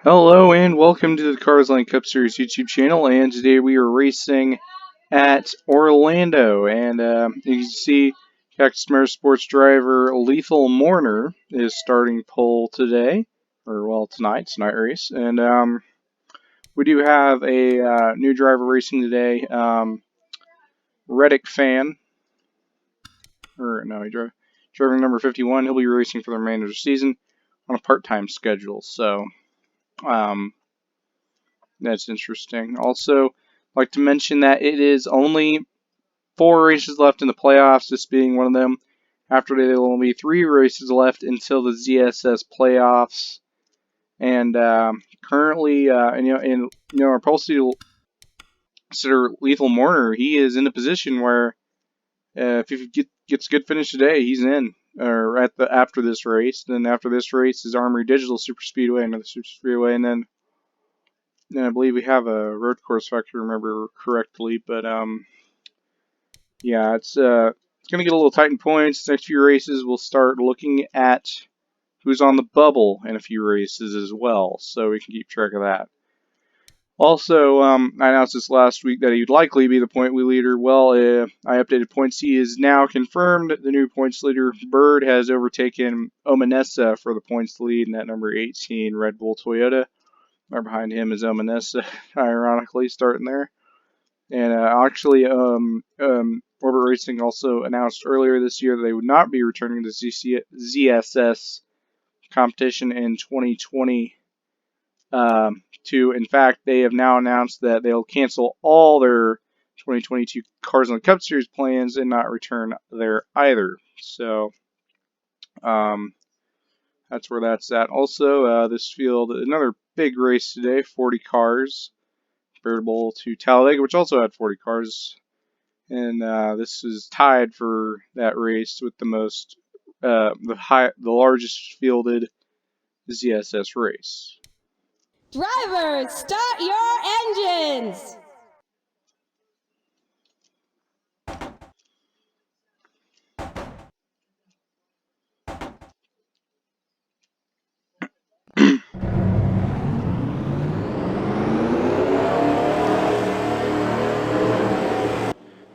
Hello and welcome to the Cars Line Cup Series YouTube channel, and today we are racing at Orlando, and you can see Cactus Motorsports driver Lethal Mourner is starting pole today, or well tonight's night race, and we do have a new driver racing today, Reddick fan, or no, driving number 51. He'll be racing for the remainder of the season on a part-time schedule, so um, that's interesting. Also, I'd like to mention that it is only 4 races left in the playoffs, this being one of them. After that, there will only be 3 races left until the ZSS playoffs. And currently, our policy to consider Lethal Mourner, he is in a position where if he gets a good finish today, he's in. Or after this race, then after this race is Armory Digital Super Speedway, another Super Speedway, and then I believe we have a road course if I can remember correctly. But yeah, it's going to get a little tight in points. Next few races, we'll start looking at who's on the bubble in a few races as well, so we can keep track of that. Also, I announced this last week that he'd likely be the point leader. Well, I updated points. He is now confirmed the new points leader. Bird has overtaken Omanessa for the points lead in that number 18 Red Bull Toyota. Right behind him is Omanessa, ironically, starting there. And actually, Orbit Racing also announced earlier this year that they would not be returning to ZSS competition in 2022. In fact, they have now announced that they'll cancel all their 2022 Cars on the Cup Series plans and not return there either. So that's where that's at. Also, this field, another big race today, 40 cars, comparable to Talladega, which also had 40 cars. And this is tied for that race with the largest fielded ZSS race. Drivers, start your engines!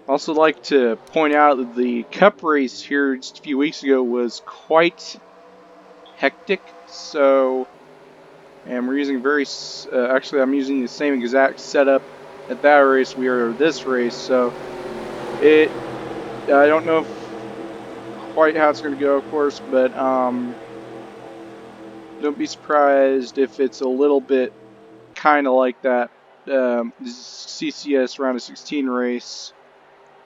Also like to point out that the Cup race here just a few weeks ago was quite hectic, so, and we're using actually I'm using the same exact setup at that race we are at this race, so I don't know quite how it's going to go, of course, but don't be surprised if it's a little bit kind of like that CCS round of 16 race.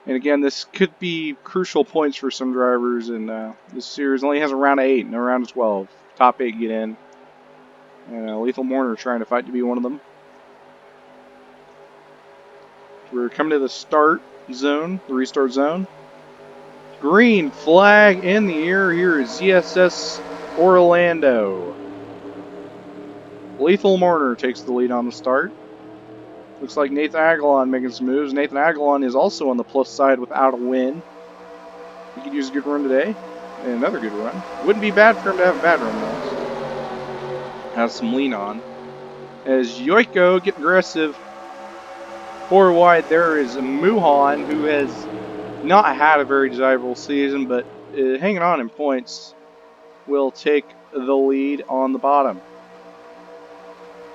And again, this could be crucial points for some drivers, and this series only has a round of 8 and a round of 12. Top 8 get in. And Lethal Mourner trying to fight to be one of them. We're coming to the start zone, the restart zone. Green flag in the air here is ZSS Orlando. Lethal Mourner takes the lead on the start. Looks like Nathan Aguilon making some moves. Nathan Aguilon is also on the plus side without a win. He could use a good run today. And another good run. Wouldn't be bad for him to have a bad run, though. Has some lean on. As Yoiko getting aggressive. 4 wide there is Muhan, who has not had a very desirable season, but hanging on in points, will take the lead on the bottom.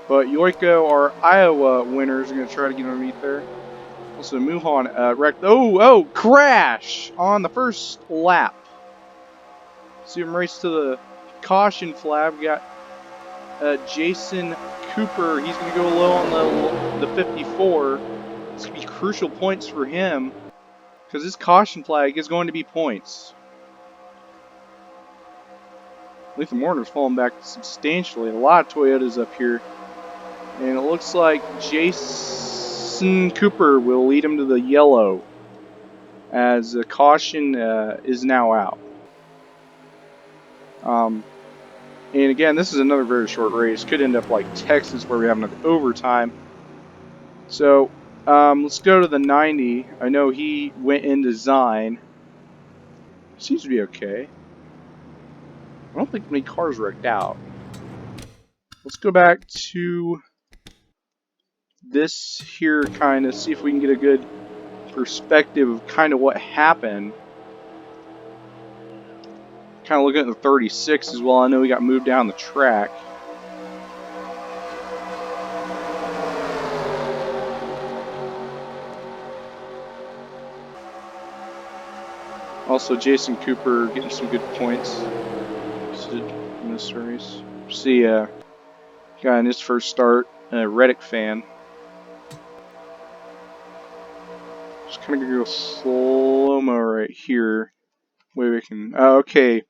But Yoiko, our Iowa winners, are going to try to get underneath there. Also, Muhan wrecked. Oh, crash on the first lap. See him race to the caution flag. We got Jason Cooper. He's going to go low on the 54. It's going to be crucial points for him because this caution flag is going to be points. Lethal Mourner's falling back substantially. A lot of Toyotas up here. And it looks like Jason Cooper will lead him to the yellow as the caution is now out. And again, this is another very short race. Could end up like Texas where we have another overtime. So let's go to the 90. I know he went in design. Seems to be okay. I don't think many cars wrecked out. let's go back to this here, kind of see if we can get a good perspective of kind of what happened. Kind of looking at the 36 as well. I know we got moved down the track. Also, Jason Cooper getting some good points in this race. See, guy in his first start, a Reddick fan. Just kind of gonna go slow-mo right here. Way we can. Okay,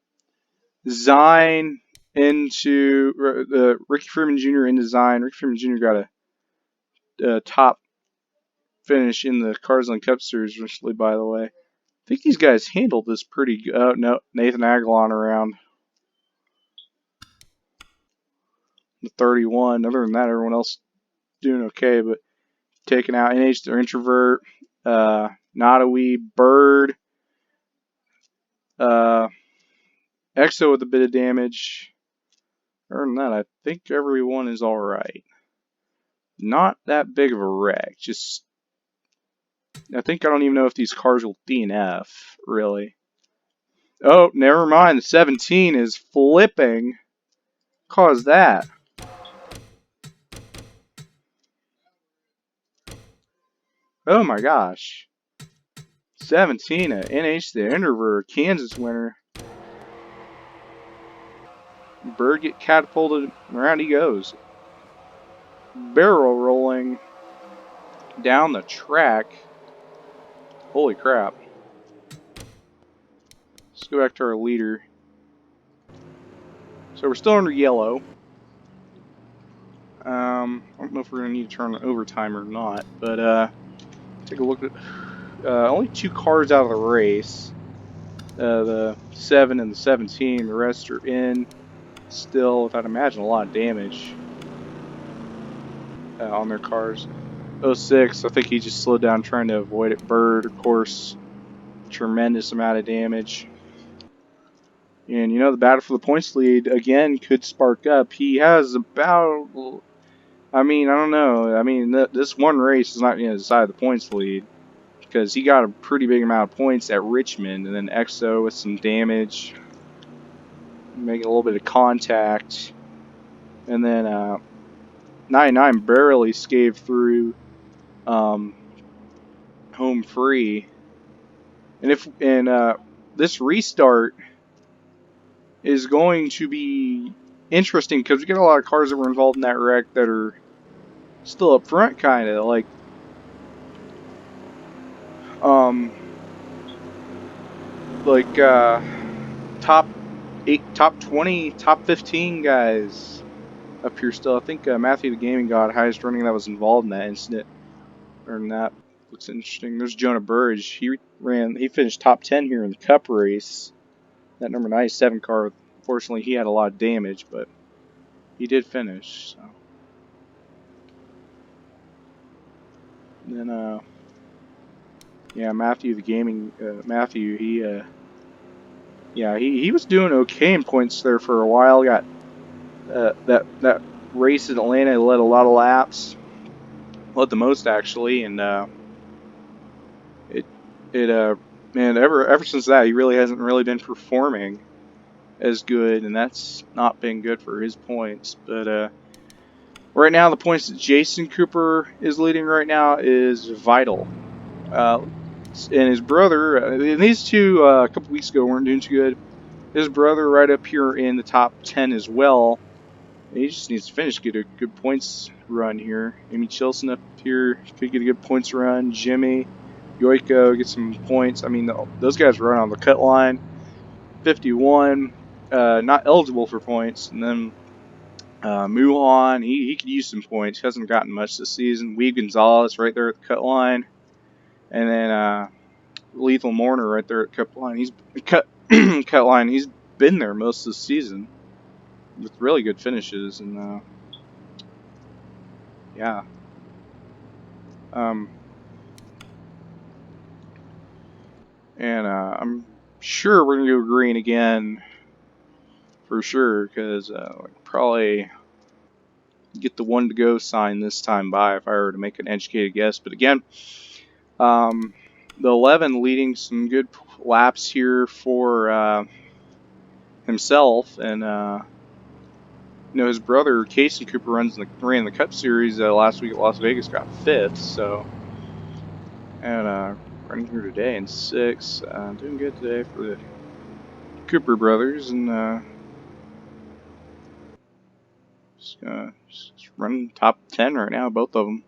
Zine into Ricky Freeman Jr. into Zine. Ricky Freeman Jr. got a top finish in the Carsland Cup Series recently, by the way. I think these guys handled this pretty good. Oh, no, Nathan Aguilon around the 31. Other than that, everyone else doing okay, but taking out NH, their introvert, Notawy, Bird, Exo with a bit of damage. Other than that, I think everyone is alright. Not that big of a wreck. Just, I don't even know if these cars will DNF, really. Oh, never mind. The 17 is flipping. Cause that. Oh my gosh. 17 at NH, the Introverter, Kansas winner. Bird get catapulted, around he goes. Barrel rolling down the track. Holy crap. Let's go back to our leader. So we're still under yellow. I don't know if we're going to need to turn on overtime or not, but take a look at only 2 cars out of the race. The 7 and the 17, the rest are in still with, I'd imagine, a lot of damage on their cars. 06, I think he just slowed down trying to avoid it. Bird, of course, tremendous amount of damage. And, you know, the battle for the points lead, again, could spark up. He has about, I mean, I don't know. I mean, this one race is not going to decide the points lead, because he got a pretty big amount of points at Richmond, and then Exo with some damage, making a little bit of contact, and then 99 barely scaved through home free. And this restart is going to be interesting because we get a lot of cars that were involved in that wreck that are still up front, kind of like top 8, top 20, top 15 guys up here still. I think Matthew the Gaming God, highest running that was involved in that incident. Or in that. Looks interesting. There's Jonah Burge. He finished top 10 here in the Cup race. That number 97 car, unfortunately, he had a lot of damage, but he did finish. So. And then, yeah, Matthew the Gaming, Matthew, he was doing okay in points there for a while. Got that race in Atlanta, he led a lot of laps, led the most actually, and man, ever since that, he really hasn't really been performing as good, and that's not been good for his points. But right now, the points that Jason Cooper is leading right now is vital. And his brother, and these two a couple weeks ago weren't doing too good. His brother right up here in the top 10 as well. He just needs to finish, get a good points run here. Amy Chilson up here could get a good points run. Jimmy, Yoiko get some points. I mean, those guys run on the cut line. 51, not eligible for points. And then Muhan, he could use some points. He hasn't gotten much this season. Weave Gonzalez right there at the cut line. And then Lethal Mourner right there at cut line. Cut line. He's been there most of the season with really good finishes. And yeah. And I'm sure we're going to go green again for sure, because probably get the 1 to go sign this time by if I were to make an educated guess. But again, the 11 leading some good laps here for himself, and his brother Casey Cooper ran the Cup Series last week at Las Vegas, got 5th. So, and running here today in 6th, doing good today for the Cooper brothers, and just running top 10 right now, both of them,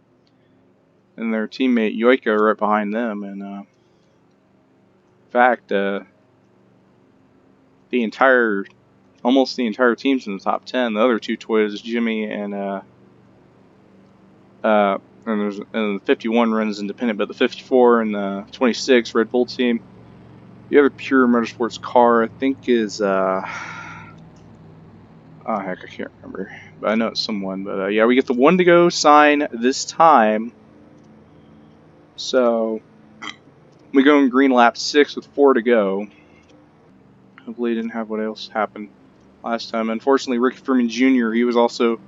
and their teammate Yoika right behind them. And in fact, almost the entire team's in the top 10. The other 2 Toyotas, Jimmy and the 51 runs independent, but the 54 and the 26 Red Bull team. The other pure motorsports car, I think, is oh heck, I can't remember, but I know it's someone. But yeah, we get the 1 to go sign this time. So we go in green lap 6 with 4 to go. Hopefully, didn't have what else happened last time. Unfortunately, Ricky Freeman Jr. He was also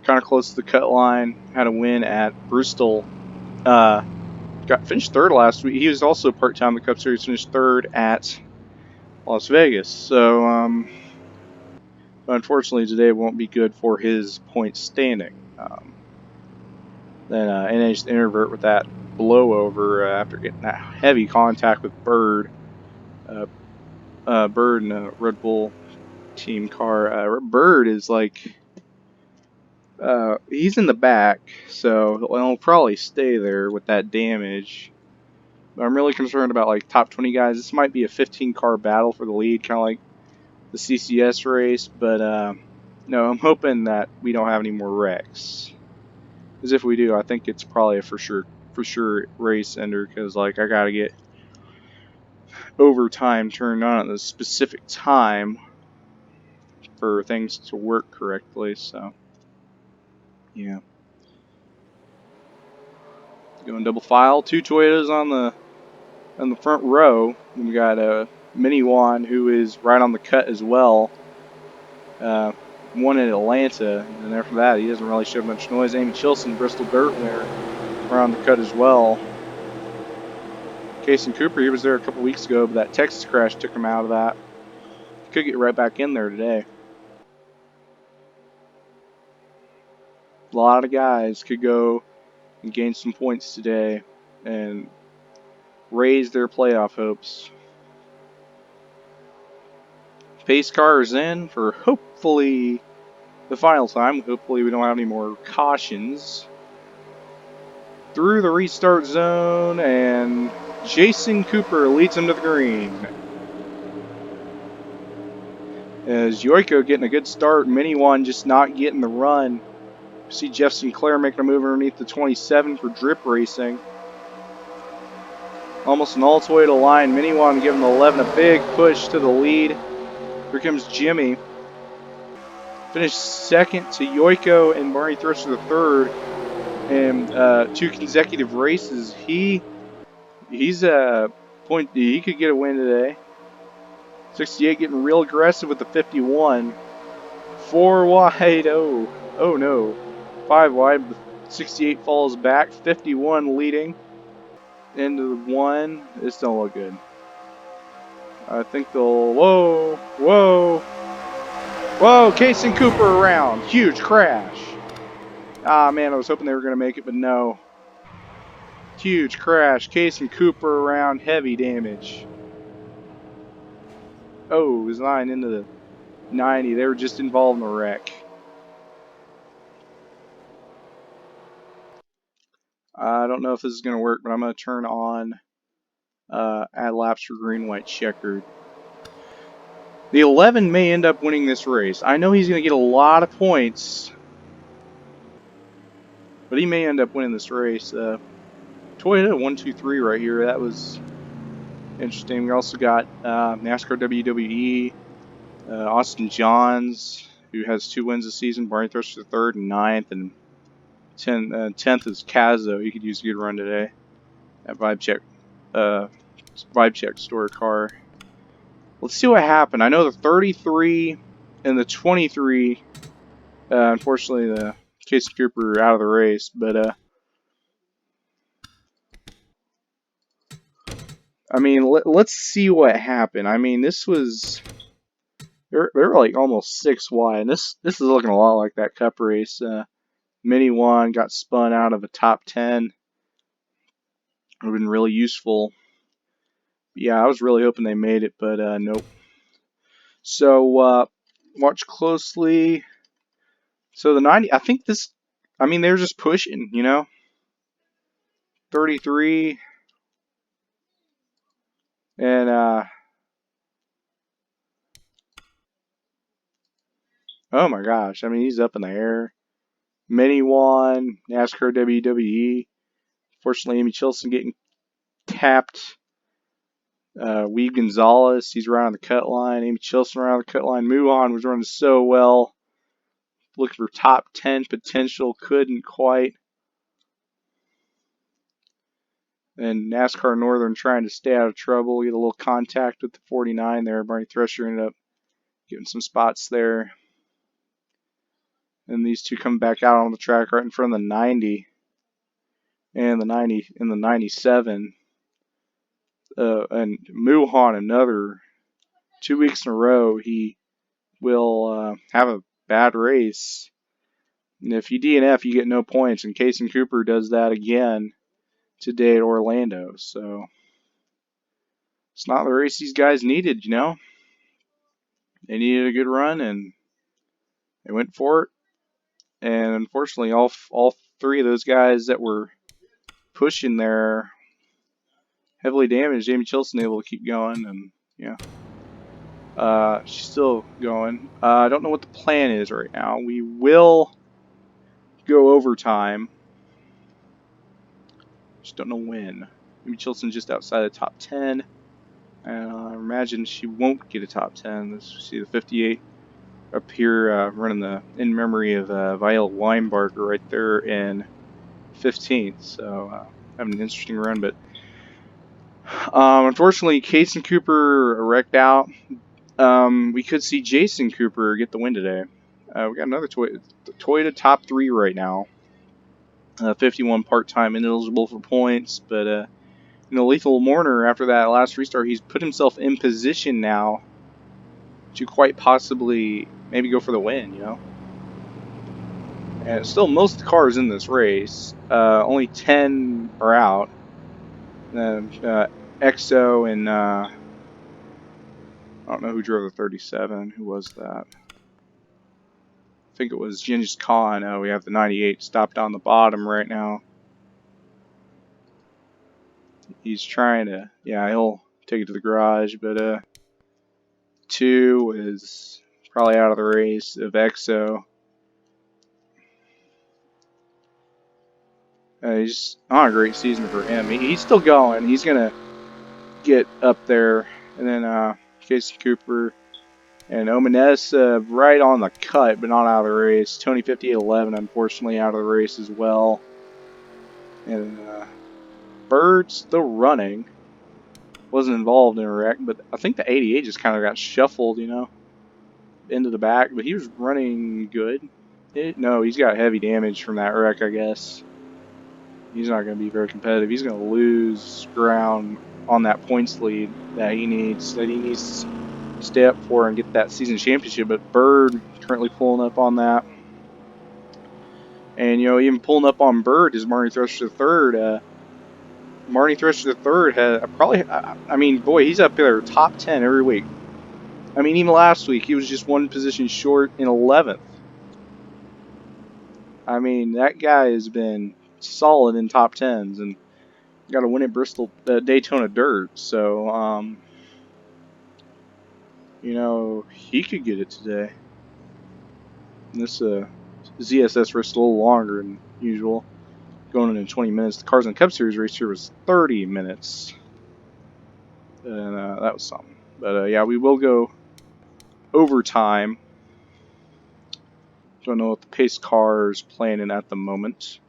kind of close to the cut line. Had a win at Bristol. Finished 3rd last week. He was also part-time in the Cup Series. Finished 3rd at Las Vegas. So unfortunately, today won't be good for his point standing. Then NH Introvert with that blowover after getting that heavy contact with Bird. Bird in a Red Bull team car. Bird is like, he's in the back, so he'll probably stay there with that damage. But I'm really concerned about like top 20 guys. This might be a 15-car battle for the lead, kind of like the CCS race. But no, I'm hoping that we don't have any more wrecks. Because if we do, I think it's probably a for sure race ender. Because like I gotta get overtime turned on at the specific time for things to work correctly. So yeah, going double file. 2 Toyotas on the front row. And we got a Mini Juan who is right on the cut as well. One in Atlanta, and after that he doesn't really show much noise. Amy Chilson, Bristol Dirt there, around the cut as well. Casey Cooper, he was there a couple weeks ago, but that Texas crash took him out of that. Could get right back in there today. A lot of guys could go and gain some points today and raise their playoff hopes. Pace car is in for hopefully the final time. Hopefully we don't have any more cautions. Through the restart zone, and Jason Cooper leads him to the green. As Yoiko getting a good start, Mini One just not getting the run. See Jeff Sinclair making a move underneath the 27 for drip racing. Almost an all-Toyota line. Mini One giving the 11 a big push to the lead. Here comes Jimmy. Finished 2nd to Yoiko and Barney Thruster the 3rd. And 2 consecutive races. He could get a win today. 68 getting real aggressive with the 51. 4 wide. Oh no. 5 wide. 68 falls back. 51 leading into the 1. This don't look good. I think they'll. Whoa! Casey Cooper around. Huge crash. Ah man, I was hoping they were gonna make it, but no. Huge crash. Casey Cooper around. Heavy damage. Oh, his line into the 90. They were just involved in a wreck. I don't know if this is going to work, but I'm going to turn on add laps for green, white, checkered. The 11 may end up winning this race. I know he's going to get a lot of points, but he may end up winning this race. Toyota 123 right here. That was interesting. We also got NASCAR WWE, Austin Johns, who has 2 wins this season. Barney Thruster 3rd and 9th, and 10th is Kazo. He could use a good run today. That Vibe Check store car. Let's see what happened. I know the 33 and the 23. Unfortunately, the Casey Cooper out of the race, but I mean, let's see what happened. I mean, this was they're like almost 6 wide. This is looking a lot like that Cup race. Mini one got spun out of a top 10. Would have been really useful. Yeah, I was really hoping they made it, but nope. So watch closely. So the 90, I think this. I mean, they're just pushing, 33, and oh my gosh, I mean, he's up in the air. Mini one, NASCAR WWE. Fortunately, Amy Chilson getting tapped. Weed Gonzalez, he's around the cut line. Amy Chilson around the cut line. Muhan was running so well. Looking for top 10 potential, couldn't quite. And NASCAR Northern trying to stay out of trouble. Get a little contact with the 49 there. Barney Thresher ended up getting some spots there. And these two come back out on the track right in front of the 90 and the 90 and the 97. And Muhan, another 2 weeks in a row, he will have a bad race. And if you DNF, you get no points. And Casey Cooper does that again today at Orlando. So it's not the race these guys needed, They needed a good run, and they went for it. And unfortunately, all three of those guys that were pushing there heavily damaged. Amy Chilson able to keep going, and yeah. She's still going. I don't know what the plan is right now. We will go overtime. Just don't know when. Amy Chilson's just outside the top 10. And I imagine she won't get a top 10. Let's see the 58 up here running the in memory of Violet Weinbarger right there in 15th. So having an interesting run, but unfortunately, Casey Cooper wrecked out. We could see Jason Cooper get the win today. We got another Toyota top 3 right now. 51 part-time ineligible for points, but Lethal Mourner, after that last restart, he's put himself in position now to quite possibly maybe go for the win, And still, most of the cars in this race, only 10 are out. EXO and I don't know who drove the 37. Who was that? I think it was Gengis Khan. We have the 98 stopped on the bottom right now. He's trying to, yeah, he'll take it to the garage, but 2 is probably out of the race of EXO. He's on a great season for him. He's still going. He's going to get up there. And then Casey Cooper and Omanes right on the cut, but not out of the race. Tony 5811, unfortunately, out of the race as well. And Bird still running. Wasn't involved in a wreck, but I think the 88 just kind of got shuffled, into the back. But he was running good. No, he's got heavy damage from that wreck, I guess. He's not going to be very competitive. He's going to lose ground on that points lead that he needs to stay up for and get that season championship. But Bird currently pulling up on that. And, even pulling up on Bird is Marty Thresher III. Marty Thresher III had probably, I mean, boy, he's up there top 10 every week. I mean, even last week, he was just one position short in 11th. I mean, that guy has been solid in top 10s and got to win at Bristol, Daytona Dirt. So, he could get it today. And this ZSS race is a little longer than usual, going in 20 minutes. The Cars and Cup Series race here was 30 minutes. And that was something. But yeah, we will go overtime. Don't know what the pace car is planning at the moment.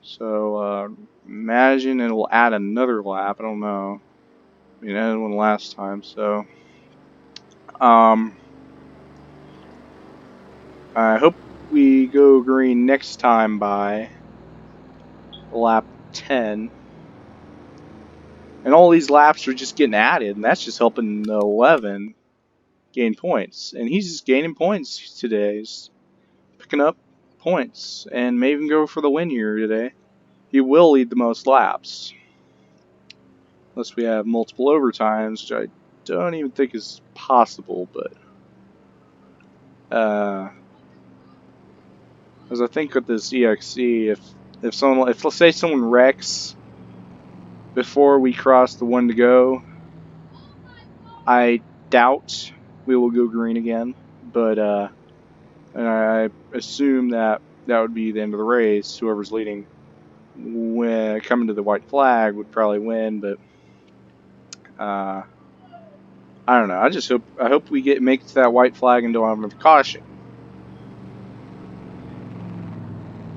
So imagine it will add another lap. I don't know. I mean, it had one last time. So I hope we go green next time by lap 10. And all these laps are just getting added, and that's just helping the 11 gain points. And he's just gaining points today. He's picking up points and may even go for the win here today. He will lead the most laps. Unless we have multiple overtimes, which I don't even think is possible, but as I think with this EXE, if let's say someone wrecks before we cross the 1 to go, I doubt we will go green again, but and I assume that that would be the end of the race. Whoever's leading when coming to the white flag would probably win, but I don't know. I hope we make it to that white flag and don't have another caution.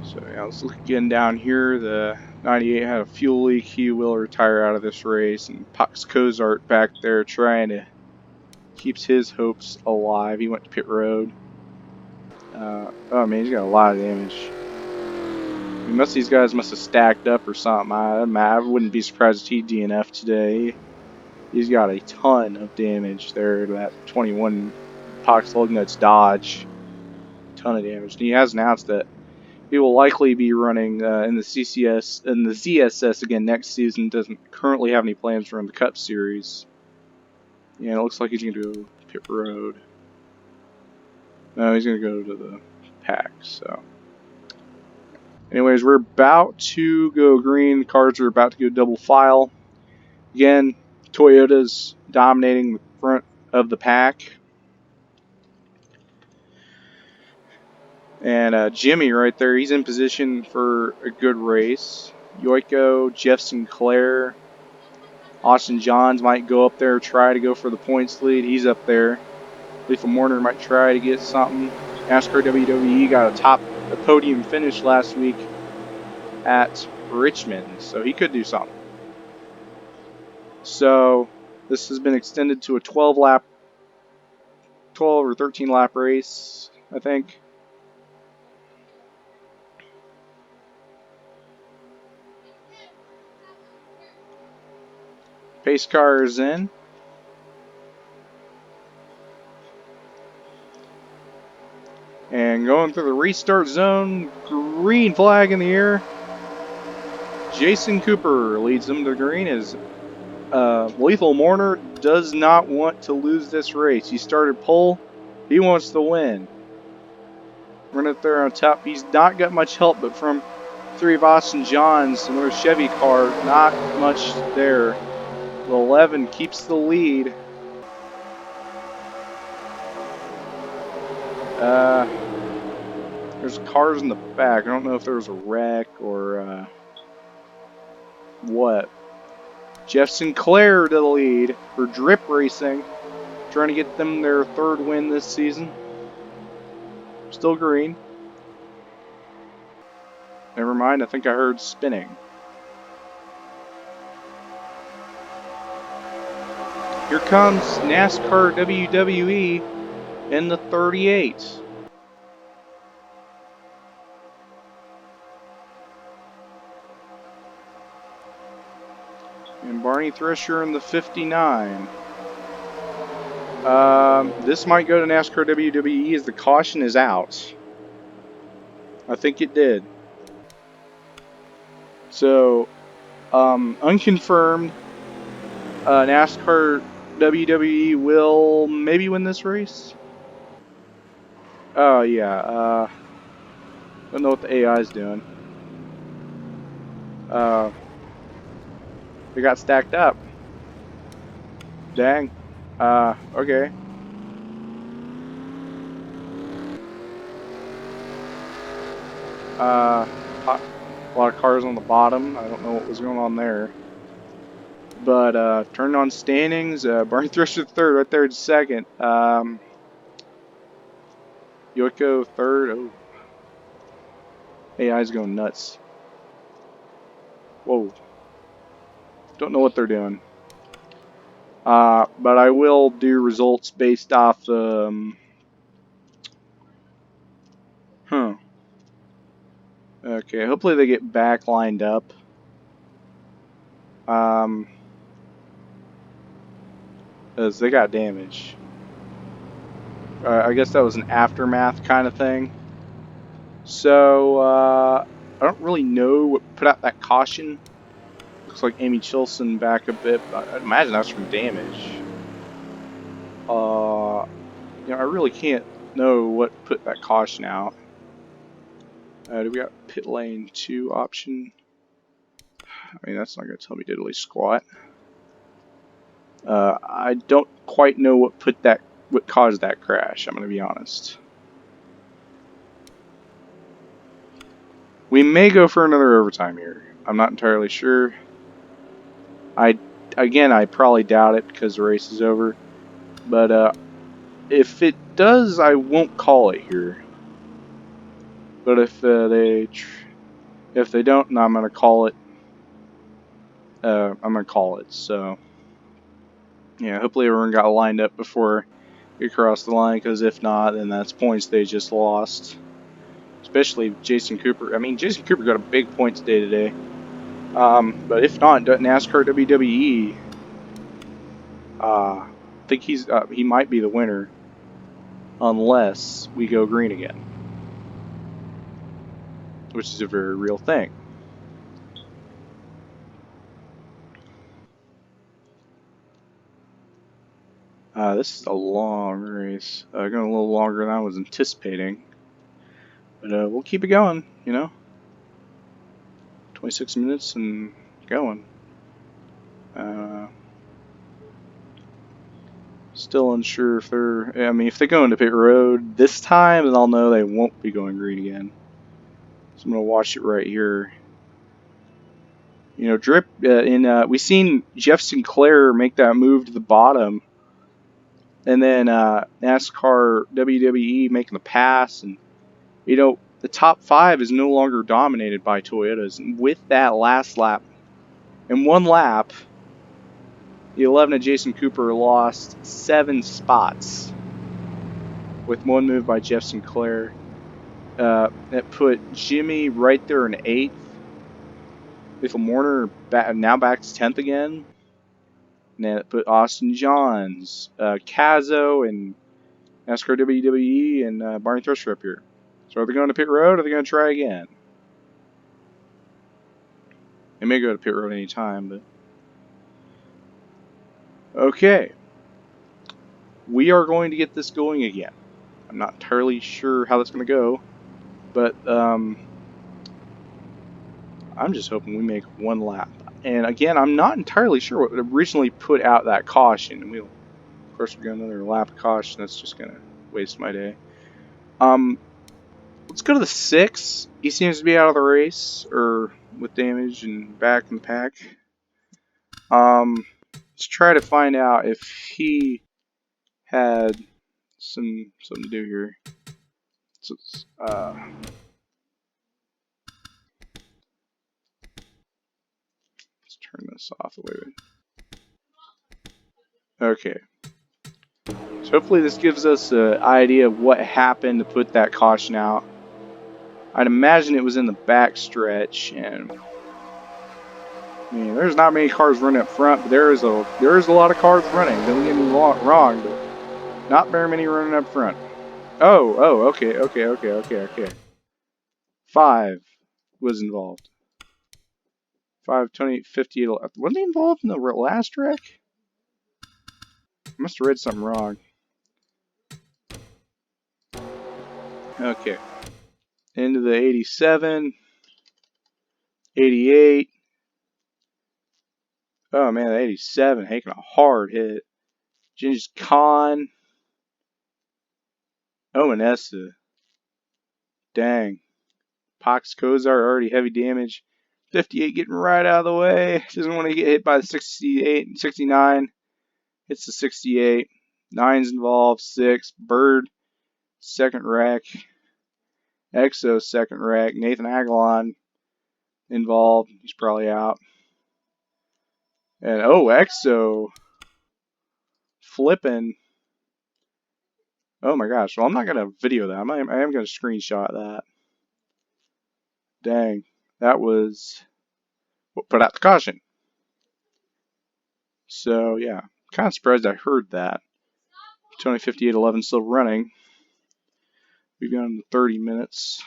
So yeah, let's look again down here. The 98 had a fuel leak. He will retire out of this race, and Pox Cozart back there trying to keeps his hopes alive. He went to pit road. Oh man, he's got a lot of damage. I mean, these guys must have stacked up or something. I wouldn't be surprised if he DNF today. He's got a ton of damage there to that 21 Pox Lugnuts Dodge. Ton of damage. And he has announced that he will likely be running in the ZSS again next season. Doesn't currently have any plans to run the Cup Series. Yeah, it looks like he's going to go pit road. No, he's going to go to the pack, so. Anyways, we're about to go green. The cars are about to go double file. Again, Toyota's dominating the front of the pack. And Jimmy right there, he's in position for a good race. Yoiko, Jeff Sinclair, Austin Johns might go up there, try to go for the points lead. He's up there. Lethal Morner might try to get something. NASCAR WWE got a podium finish last week at Richmond, so he could do something. So this has been extended to a 12 or 13 lap race, I think. Pace car is in. And going through the restart zone, green flag in the air. Jason Cooper leads them to green as Lethal Mourner does not want to lose this race. He started pole. He wants to win. Run it there on top. He's not got much help, but from 3 of Austin Johns, another Chevy car, not much there. The 11 keeps the lead. There's cars in the back. I don't know if there was a wreck or what. Jeff Sinclair to the lead for Drip Racing, trying to get them their 3rd win this season. Still green. Never mind, I think I heard spinning. Here comes NASCAR WWE in the 38. And Barney Thresher in the 59. This might go to NASCAR WWE as the caution is out. I think it did. So, unconfirmed, NASCAR WWE will maybe win this race. Oh, yeah. Don't know what the AI is doing. They got stacked up. Dang. Okay. A lot of cars on the bottom. I don't know what was going on there. But, turning on standings, Barney Thresher 3rd, right there in 2nd. Yoiko 3rd. Oh. AI's going nuts. Whoa. Don't know what they're doing. But I will do results based off, Okay, hopefully they get back lined up. As they got damage. I guess that was an aftermath kind of thing. So, I don't really know what put out that caution. Looks like Amy Chilson back a bit, but I'd imagine that's from damage. I really can't know what put that caution out. Do we got pit lane 2 option? I mean, that's not going to tell me diddly squat. I don't quite know what caused that crash, I'm going to be honest. We may go for another overtime here. I'm not entirely sure. I probably doubt it because the race is over. But if it does, I won't call it here. But if they don't, I'm gonna call it. I'm gonna call it. So yeah, hopefully everyone got lined up before we crossed the line. Because if not, then that's points they just lost. Especially Jason Cooper. I mean, Jason Cooper got a big points day today. But if not, NASCAR WWE. I think he might be the winner unless we go green again, which is a very real thing. This is a long race, going a little longer than I was anticipating, but we'll keep it going, 26 minutes and going. Still unsure if if they go into pit road this time, then I'll know they won't be going green again. So I'm going to watch it right here. Drip, we seen Jeff Sinclair make that move to the bottom, and then NASCAR WWE making the pass, and the top 5 is no longer dominated by Toyotas. And with that last lap, in one lap, the 11 of Jason Cooper lost 7 spots with one move by Jeff Sinclair. That put Jimmy right there in 8th. Little Warner now back to 10th again. And then it put Austin Johns, Cazo, and NASCAR WWE, and Barney Thresher up here. So are they going to pit road, or are they going to try again? They may go to pit road any time, but... Okay. We are going to get this going again. I'm not entirely sure how that's going to go, but I'm just hoping we make one lap. And again, I'm not entirely sure what originally put out that caution. And of course, we're going another lap of caution. That's just going to waste my day. Let's go to the 6. He seems to be out of the race, or with damage and back in the pack. Let's try to find out if he had something to do here. So, let's turn this off. Wait. Okay. So hopefully this gives us an idea of what happened to put that caution out. I'd imagine it was in the back stretch, and there's not many cars running up front, but there is a lot of cars running. Don't get me wrong, but not very many running up front. Oh, okay. 5 was involved. 5, 20, 50, wasn't he involved in the last wreck? I must have read something wrong. Okay. Into the 87, 88. Oh man, the 87 taking a hard hit. Gingis Khan. Omanessa. Dang. Pox Kozar already heavy damage. 58 getting right out of the way. Doesn't want to get hit by the 68 and 69. Hits the 68. 9's involved. 6. Bird. Second wreck. Exo second wreck. Nathan Aguilon involved. He's probably out. And Exo flipping. Oh my gosh. Well, I'm not going to video that. I am going to screenshot that. dang. That was what put out the caution. So, yeah. Kind of surprised I heard that. It's only 58:11 still running. We've gone 30 minutes.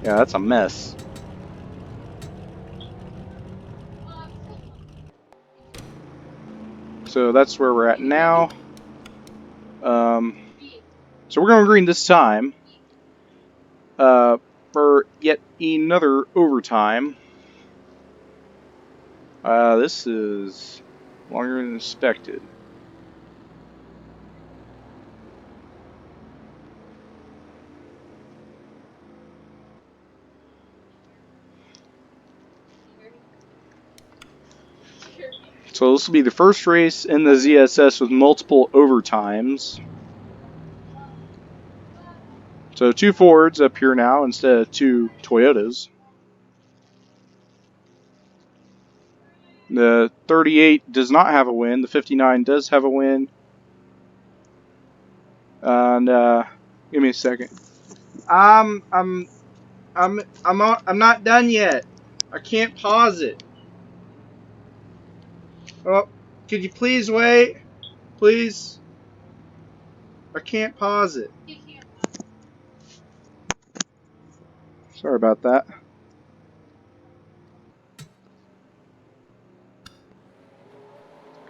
Yeah, that's a mess. So that's where we're at now. So we're going green this time. For yet another overtime. This is longer than expected. So this will be the first race in the ZSS with multiple overtimes. So 2 Fords up here now instead of 2 Toyotas. The 38 does not have a win. The 59 does have a win. And give me a second. I'm not done yet. I can't pause it. Oh, could you please wait? Please. I can't pause it. Sorry about that.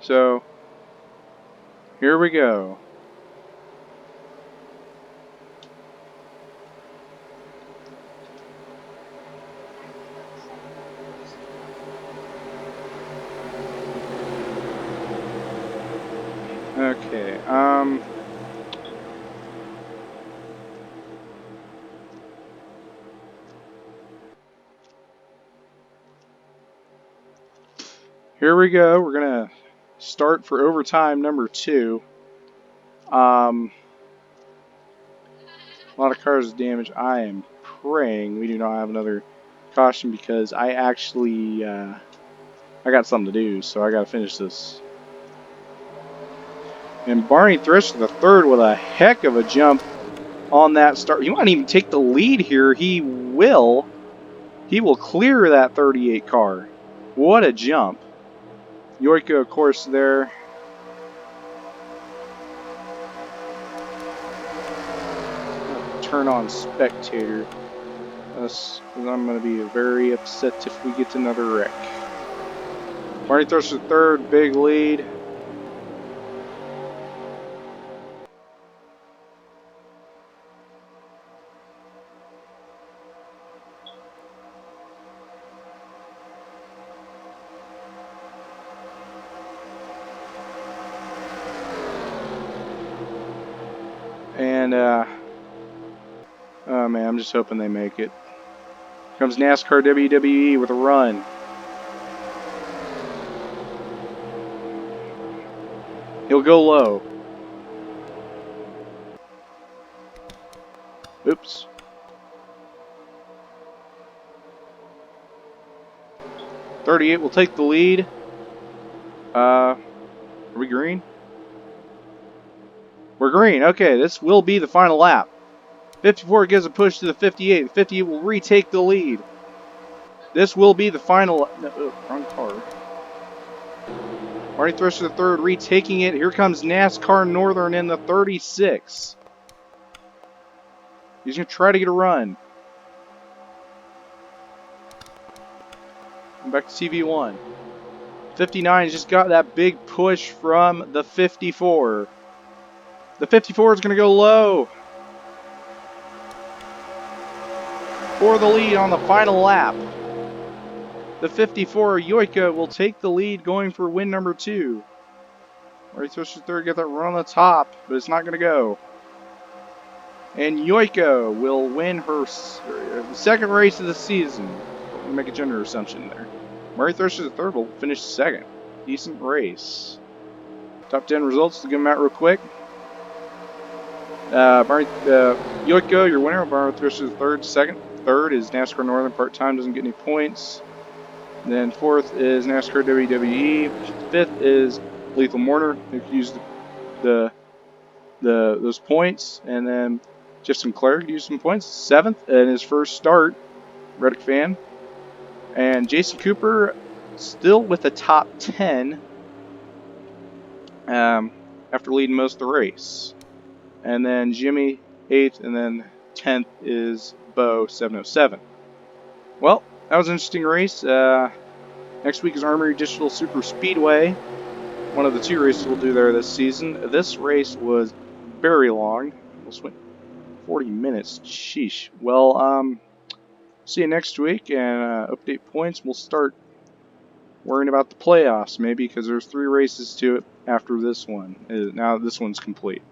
So, here we go. Okay, here we go. We're gonna start for overtime number 2. A lot of cars damaged. I am praying we do not have another caution because I actually, I got something to do, so I gotta finish this. And Barney Thresher the third with a heck of a jump on that start. He might even take the lead here. He will. He will clear that 38 car. What a jump. Yoika, of course, there. Turn on spectator. I'm going to be very upset if we get another wreck. Barney Thresher third, big lead. And, oh man, I'm just hoping they make it. Here comes NASCAR WWE with a run. He'll go low. Oops. .38 will take the lead. Are we green? We're green. Okay, this will be the final lap. 54 gives a push to the 58. The 58 will retake the lead. This will be the final. No, wrong car. Barney Thresher the third retaking it. Here comes NASCAR Northern in the 36. He's going to try to get a run. Back to TV1. 59 just got that big push from the 54. The 54 is going to go low for the lead on the final lap. The 54 Yoika will take the lead going for win number 2. Barney Thresher third, get that run on the top, but it's not going to go. And Yoika will win her second race of the season. Let me make a gender assumption there. Barney Thresher the third will finish second. Decent race. Top 10 results to give them out real quick. Yoiko, your winner. Barney Thresher the third. Second. Third is NASCAR Northern. Part-time, doesn't get any points. And then fourth is NASCAR WWE. Fifth is Lethal Mourner, who used those points. And then Jeff Sinclair could use some points. 7th in his first start, Reddick fan. And JC Cooper still with a top 10 after leading most of the race. And then Jimmy 8th, and then 10th is Bo 707. Well, that was an interesting race. Next week is Armory Digital Super Speedway, one of the 2 races we'll do there this season. This race was very long. Almost went 40 minutes. Sheesh. Well, see you next week and update points. We'll start worrying about the playoffs maybe because there's 3 races to it after this one. Now this one's complete.